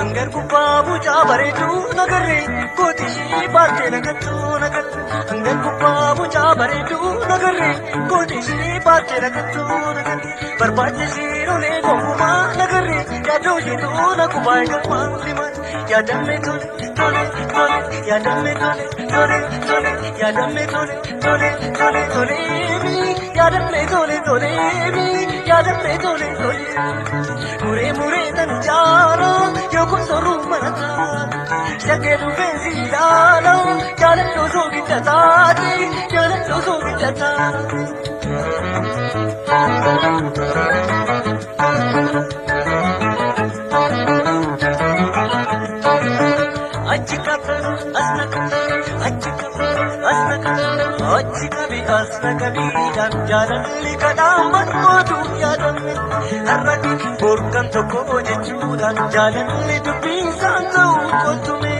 Anggar gubbaa mucaa bareedduu nagarree gootiishee baatee naqattuu naqattu. Anggar gubbaa mucaa bareedduu nagarree gootiishee baatee naqattuu naqattu. Barbaachishee lolee gonkumaa nagarree yaadoo isheetu nakubaa eegamaa liman. Yaadamee tole tole tole yaadamee tole tole tole yaadamee tole tole tole tole yaadamee tole tole yaadamee tole tole. Muree muree tan jaala yookaan sooruu mana ta'a. Shakkee dhufeensi ilaala jaalladhoo soogidda taate jaalladhoo soogidda taate. Asnakabi jaalalli kadhaan barbaadu yaadame har'atti borkan tokko jechuudhaan jaalalli dubbiin isaan ta'uu koltume.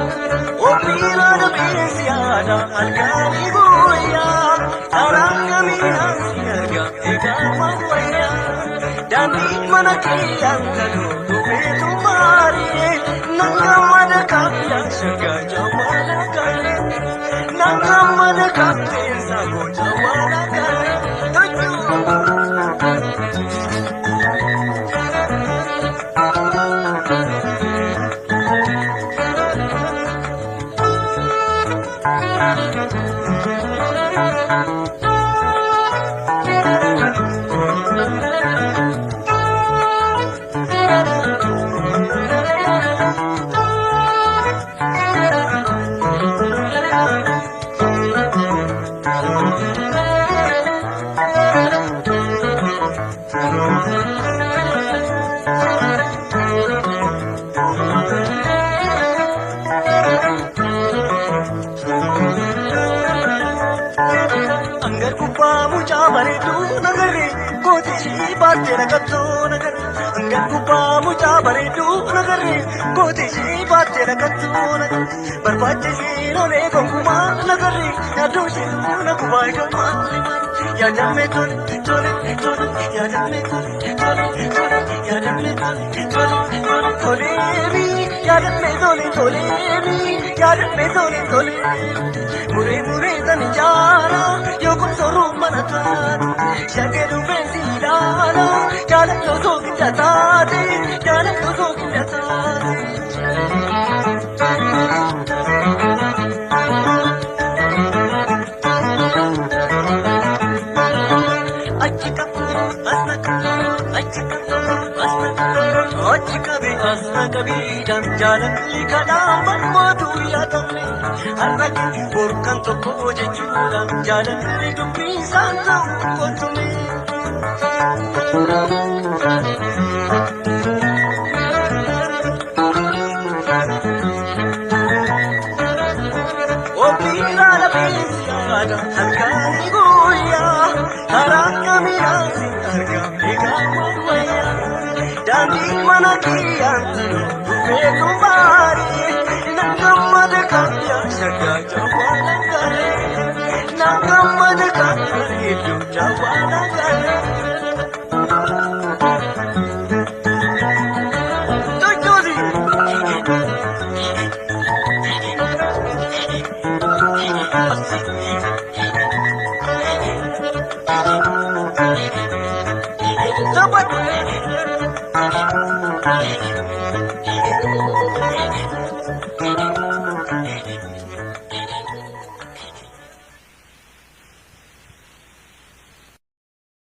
Ofiirraa dhabeessi yaada halkanii guyyaa karaan kamiinaan si arga egaa mawwayyaa. Daandii mana kiyyaan galuu dhufeetu maaree nangamada kaafiyaan shagaa jawwaala galee nangamada kaafiyaan saagoo jawwaala galee. Anggar gubbaa mucaa bareedduu nagarree gootiishee baatee naqattuu nagarree. Anggar gubbaa mucaa bareedduu nagarree gootiishee baatee naqattuu nagarree. Barbaachishee lolee gonkumaa nagarree yaadoo isheetu nakubaa eegamaa liman. Yaadamee tole tole tole yaadamee tole tole tole yaadamee tole tole tole toleemi yaadamee tole toleemi yaadamee tole tole. Muree muree tan jaala yookaan sooruu mana taate shakkee dhufeensi ilaala jaalladhoo soogidda taate jaalladhoo soogidda taate. Asnakabi jaalalli kadhaan barbaadu yaadame har'atti borkan tokko jechuudhaan jaalalli dubbiin isaan ta'uu koltume. Ofiirraa dhabeessi yaada halkanii guyyaa karaan kamiinaan si arga egaa mawwayyaa. Daandii mana kiyyaan dhufeetu maaree nangamada kaafiyaan shagaa jawwaala galee.